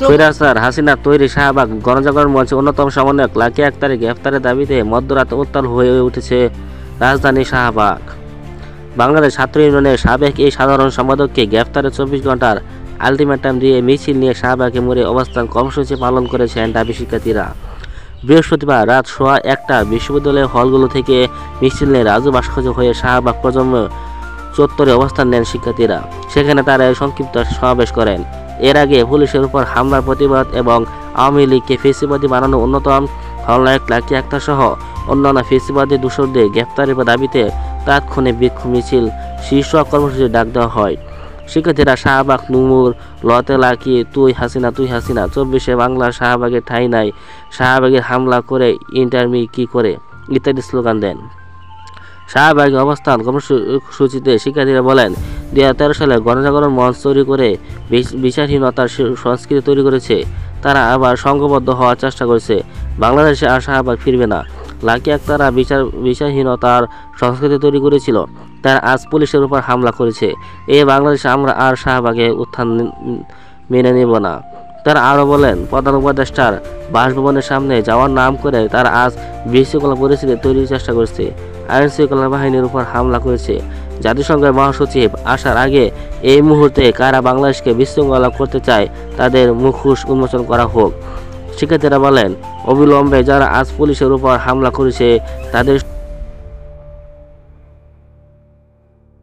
স্বৈরাচার হাসিনার তৈরি শাহবাগ গণজাগরণ মঞ্চের অন্যতম সমন্বয়ক লাকি আক্তারের গ্রেফতারের দাবিতে মধ্যরাতে উত্তাল হয়ে উঠেছে রাজধানী শাহবাগ। বাংলাদেশ ছাত্র ইউনিয়নের সাবেক এই সাধারণ সম্পাদককে গ্রেফতারের 24 ঘন্টার আলটিমেটাম দিয়ে মিছিল নিয়ে শাহবাগে মোড়ে অবস্থান কর্মসূচি পালন করেছেন দাবি শিক্ষার্থীরা। বৃহস্পতিবার রাত 1:15 বিশ্ববিদ্যালয়ের হলগুলো থেকে মিছিল নিয়ে রাজু ভাস্কর্য হয়ে শাহবাগ প্রজন্ম চত্বরে অবস্থান নেন শিক্ষার্থীরা। সেখানে তারা সংক্ষিপ্ত সমাবেশ করেন। এর আগে পুলিশের উপর হামলার প্রতিবাদ এবং আওয়ামী লীগকে ফেসিবাদী বানানো অন্যতম খলনায়ক লাকি আক্তার সহ অন্যান্য ফেসিবাদী দূষরদের গ্রেফতারের দাবিতে তাৎক্ষণিক বিক্ষোভ মিছিল শীর্ষ কর্মসূচি ডাক দেওয়া হয়। শিক্ষার্থীরা শাহবাগ নুমুর লতে লাকি তুই হাসিনা 24 বাংলার শাহবাগের ঠাঁই নাই, শাহবাগের হামলা করে ইন্টারমি কি করে ইত্যাদি স্লোগান দেন। শাহবাগে অবস্থান কর্মসূচিতে শিক্ষার্থীরা বলেন, 2013 সালে গণজাগরণ মঞ্চ তৈরি করে বিচারহীনতার সংস্কৃতি তৈরি করেছে। তারা আবার সংঘবদ্ধ হওয়ার চেষ্টা করেছে। বাংলাদেশে আর শাহবাগ ফিরবে না। লাকি আক্তাররা বিচারহীনতার সংস্কৃতি তৈরি করেছিল, তারা আজ পুলিশের উপর হামলা করেছে। এই বাংলাদেশে আমরা আর শাহবাগে উত্থান মেনে নেব না। তারা আরও বলেন, প্রধান উপদেষ্টার বাসভবনের সামনে যাওয়ার নাম করে তারা আজ বিশৃঙ্খলা পরিস্থিতি তৈরির চেষ্টা করছে, আইন শৃঙ্খলা বাহিনীর উপর হামলা করেছে। জাতিসংঘের মহাসচিব আসার আগে এই মুহূর্তে কারা বাংলাদেশকে বিশৃঙ্খলা করতে চায় তাদের মুখোশ উন্মোচন করা হোক। শিক্ষার্থীরা বলেন, অবিলম্বে যারা আজ পুলিশের উপর হামলা করেছে তাদের